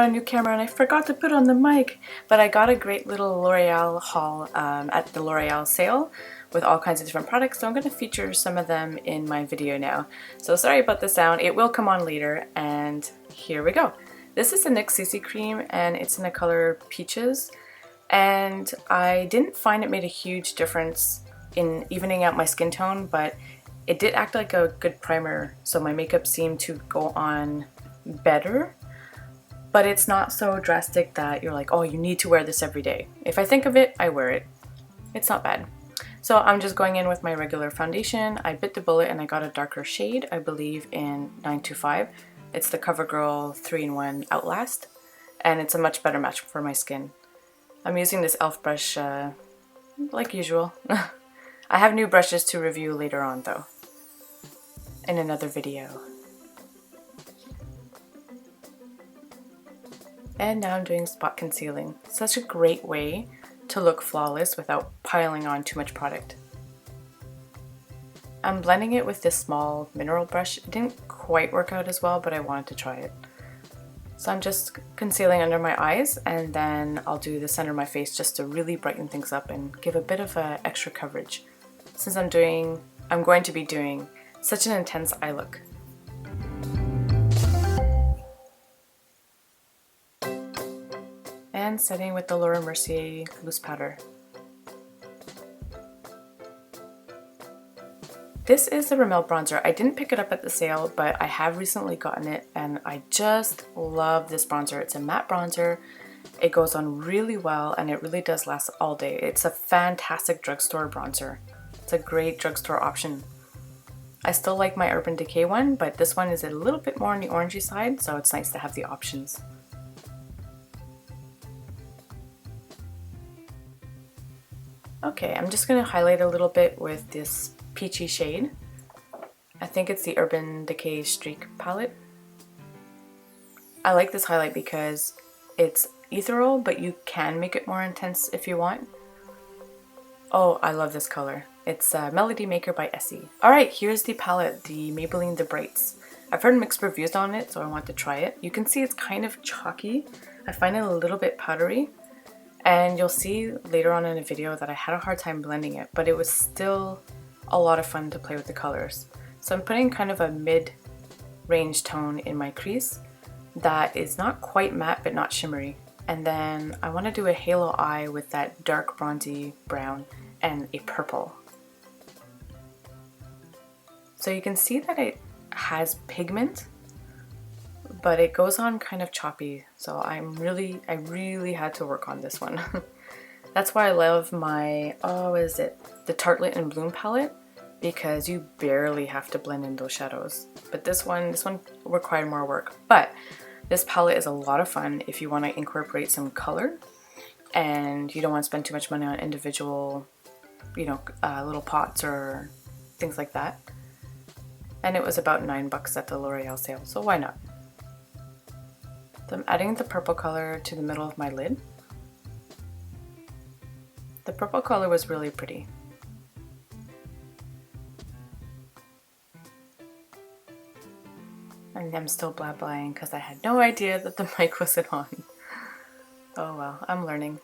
A new camera and I forgot to put on the mic, but I got a great little L'Oreal haul at the L'Oreal sale with all kinds of different products, so I'm going to feature some of them in my video now. So sorry about the sound, it will come on later, and here we go. This is the NYX CC Cream and it's in the color Peaches, and I didn't find it made a huge difference in evening out my skin tone, but it did act like a good primer, so my makeup seemed to go on better. But it's not so drastic that you're like, oh, you need to wear this every day. If I think of it, I wear it. It's not bad. So I'm just going in with my regular foundation. I bit the bullet and I got a darker shade, I believe in 925. It's the Covergirl 3-in-1 Outlast, and it's a much better match for my skin. I'm using this e.l.f. brush like usual. I have new brushes to review later on though, in another video. And now I'm doing spot concealing. Such a great way to look flawless without piling on too much product. I'm blending it with this small mineral brush. It didn't quite work out as well, but I wanted to try it. So I'm just concealing under my eyes, and then I'll do the center of my face just to really brighten things up and give a bit of extra coverage, since I'm going to be doing such an intense eye look. And setting with the Laura Mercier loose powder. This is the Rimmel bronzer. I didn't pick it up at the sale, but I have recently gotten it and I just love this bronzer. It's a matte bronzer. It goes on really well and it really does last all day. It's a fantastic drugstore bronzer. It's a great drugstore option. I still like my Urban Decay one, but this one is a little bit more on the orangey side, so it's nice to have the options. Okay, I'm just going to highlight a little bit with this peachy shade. I think it's the Urban Decay Streak palette. I like this highlight because it's ethereal, but you can make it more intense if you want. Oh, I love this color. It's Melody Maker by Essie. Alright, here's the palette, the Maybelline The Brights. I've heard mixed reviews on it, so I want to try it. You can see it's kind of chalky. I find it a little bit powdery. And you'll see later on in the video that I had a hard time blending it, but it was still a lot of fun to play with the colors. So I'm putting kind of a mid-range tone in my crease that is not quite matte but not shimmery. And then I want to do a halo eye with that dark bronzy brown and a purple. So you can see that it has pigment, but it goes on kind of choppy, so I really had to work on this one. That's why I love my, what is it? The Tartelette and Bloom palette, because you barely have to blend in those shadows. But this one required more work. But this palette is a lot of fun if you want to incorporate some color and you don't want to spend too much money on individual, little pots or things like that. And it was about $9 at the L'Oreal sale, so why not? So I'm adding the purple color to the middle of my lid. The purple color was really pretty. And I'm still blah-blahing because I had no idea that the mic wasn't on. Oh well, I'm learning.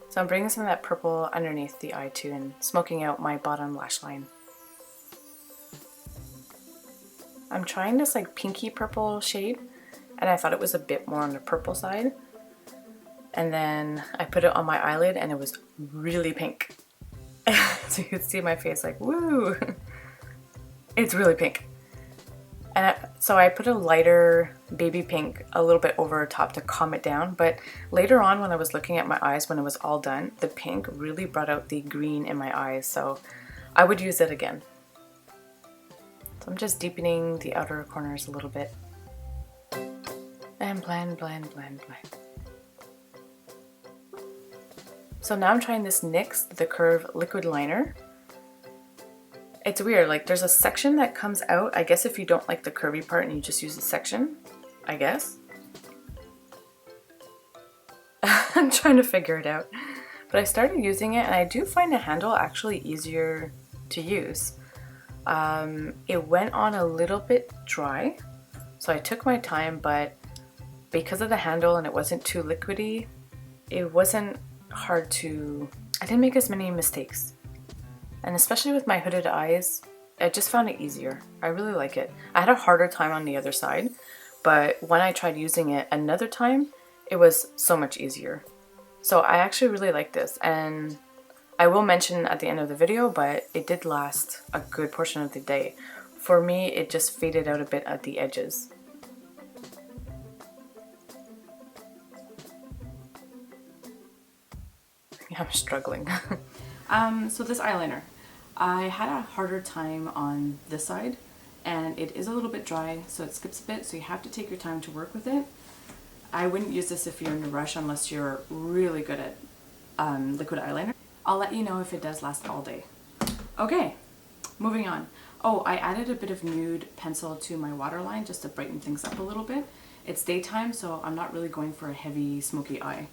So I'm bringing some of that purple underneath the eye too and smoking out my bottom lash line. I'm trying this like pinky purple shade, and I thought it was a bit more on the purple side. And then I put it on my eyelid and it was really pink. So you could see my face like, woo! It's really pink. And so I put a lighter baby pink a little bit over top to calm it down, but later on when I was looking at my eyes when it was all done, the pink really brought out the green in my eyes, so I would use it again. So I'm just deepening the outer corners a little bit. And blend, blend, blend, blend. So now I'm trying this NYX The Curve liquid liner. It's weird, like there's a section that comes out, I guess if you don't like the curvy part and you just use the section, I guess. I'm trying to figure it out. But I started using it and I do find the handle actually easier to use. It went on a little bit dry, so I took my time, but because of the handle and it wasn't too liquidy, it wasn't hard to, I didn't make as many mistakes. And especially with my hooded eyes, I just found it easier. I really like it. I had a harder time on the other side, but when I tried using it another time, it was so much easier. So I actually really like this, and I will mention at the end of the video, but it did last a good portion of the day. For me, it just faded out a bit at the edges. Yeah, I'm struggling. So this eyeliner, I had a harder time on this side, and it is a little bit dry, so it skips a bit, so you have to take your time to work with it. I wouldn't use this if you're in a rush unless you're really good at liquid eyeliner. I'll let you know if it does last all day. Okay, moving on. Oh, I added a bit of nude pencil to my waterline just to brighten things up a little bit. It's daytime, so I'm not really going for a heavy smoky eye.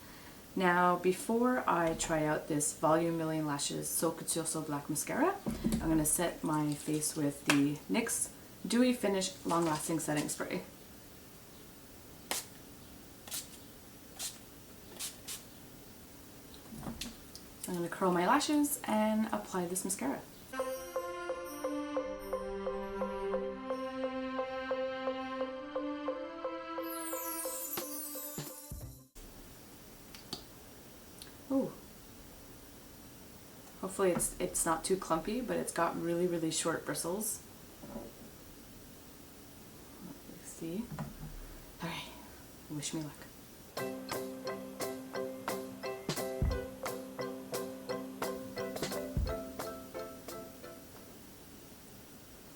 Now, before I try out this Voluminous Lashes So Couture So Black Mascara, I'm going to set my face with the NYX Dewy Finish Long Lasting Setting Spray. I'm going to curl my lashes and apply this mascara. Ooh. Hopefully it's not too clumpy, but it's got really short bristles. Let's see. Alright, wish me luck.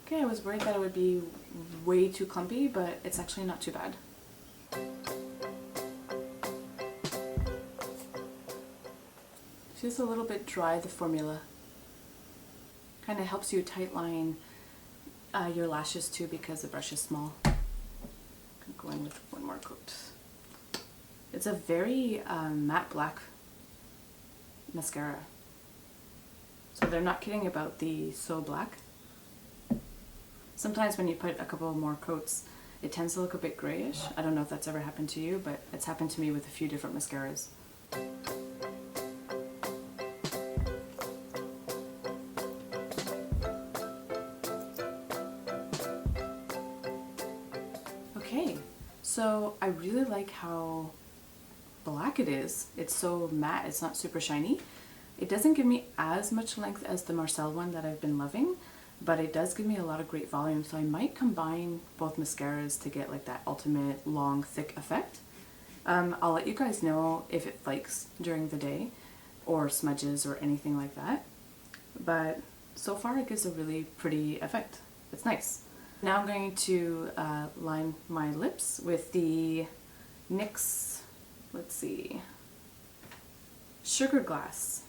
Okay, I was worried that it would be way too clumpy, but it's actually not too bad. It's just a little bit dry, the formula. Kind of helps you tightline your lashes too because the brush is small. I'm going to go in with one more coat. It's a very matte black mascara. So they're not kidding about the So Black. Sometimes when you put a couple more coats, it tends to look a bit grayish. I don't know if that's ever happened to you, but it's happened to me with a few different mascaras. Okay, so I really like how black it is. It's so matte, it's not super shiny. It doesn't give me as much length as the Marcel one that I've been loving, but it does give me a lot of great volume, so I might combine both mascaras to get like that ultimate long, thick effect. I'll let you guys know if it flakes during the day or smudges or anything like that, but so far it gives a really pretty effect. It's nice. Now I'm going to line my lips with the NYX, let's see, Sugar Glass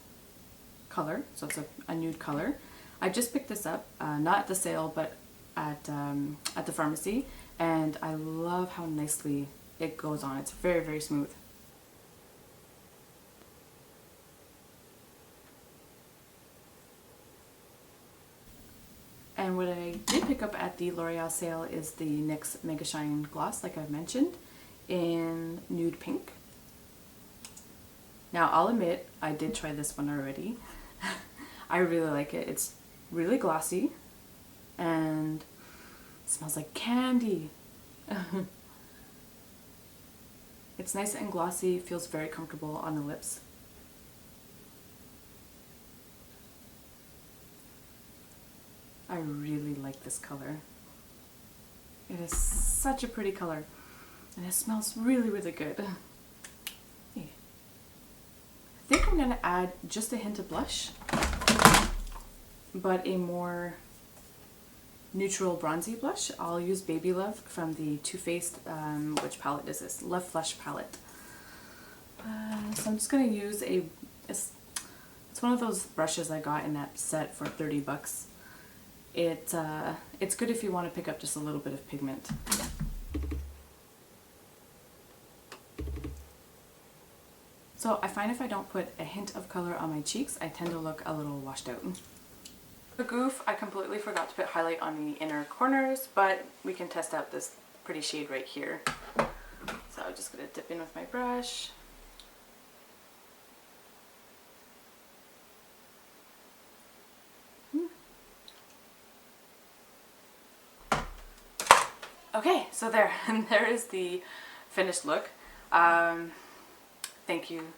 color, so it's a nude color. I just picked this up, not at the sale, but at the pharmacy, and I love how nicely it goes on. It's very smooth. And what I did pick up at the L'Oreal sale is the NYX Mega Shine Gloss, like I've mentioned, in Nude Pink. Now, I'll admit, I did try this one already. I really like it. It's really glossy and it smells like candy. It's nice and glossy, feels very comfortable on the lips. I really like this color. It is such a pretty color and it smells really good. I think I'm going to add just a hint of blush, but a more neutral bronzy blush. I'll use Baby Love from the Too Faced, which palette is this? Love Flush palette. So I'm just going to use it's one of those brushes I got in that set for 30 bucks. It's good if you want to pick up just a little bit of pigment. So I find if I don't put a hint of color on my cheeks, I tend to look a little washed out. For goof, I completely forgot to put highlight on the inner corners, but we can test out this pretty shade right here. So I'm just going to dip in with my brush. Okay, so there, and there is the finished look. Thank you,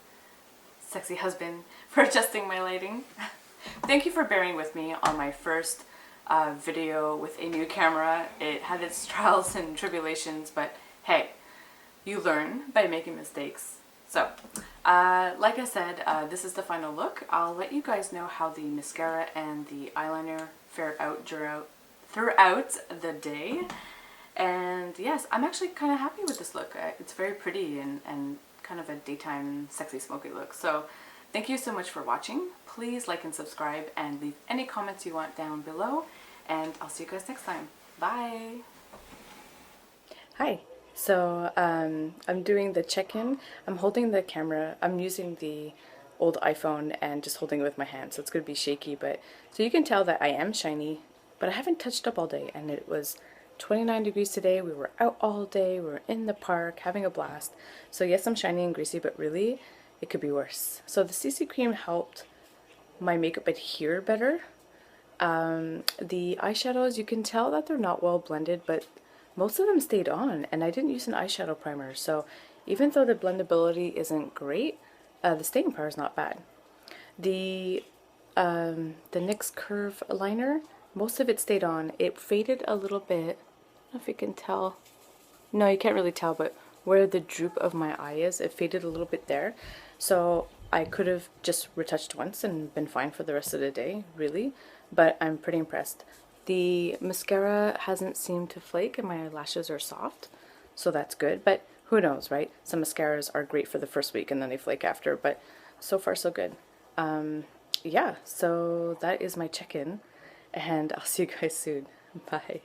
sexy husband, for adjusting my lighting. Thank you for bearing with me on my first video with a new camera. It had its trials and tribulations, but hey, you learn by making mistakes. So, like I said, this is the final look. I'll let you guys know how the mascara and the eyeliner fared out throughout the day. And yes, I'm actually kind of happy with this look. It's very pretty and kind of a daytime sexy smoky look. So thank you so much for watching. Please like and subscribe and leave any comments you want down below. And I'll see you guys next time. Bye! Hi. So I'm doing the check-in. I'm holding the camera. I'm using the old iPhone and just holding it with my hand. So it's going to be shaky. But so you can tell that I am shiny. But I haven't touched up all day. And it was 29 degrees today. We were out all day. We were in the park having a blast. So yes, I'm shiny and greasy, but really it could be worse. So the CC cream helped my makeup adhere better. The eyeshadows, you can tell that they're not well blended, but most of them stayed on, and I didn't use an eyeshadow primer. So even though the blendability isn't great, the staying power is not bad. The NYX Curve liner, most of it stayed on. It faded a little bit. I don't know if you can tell. No, you can't really tell, but where the droop of my eye is, it faded a little bit there. So I could have just retouched once and been fine for the rest of the day, really. But I'm pretty impressed. The mascara hasn't seemed to flake and my lashes are soft, so that's good. But who knows, right? Some mascaras are great for the first week and then they flake after, but so far so good. Yeah, so that is my check-in, and I'll see you guys soon. Bye.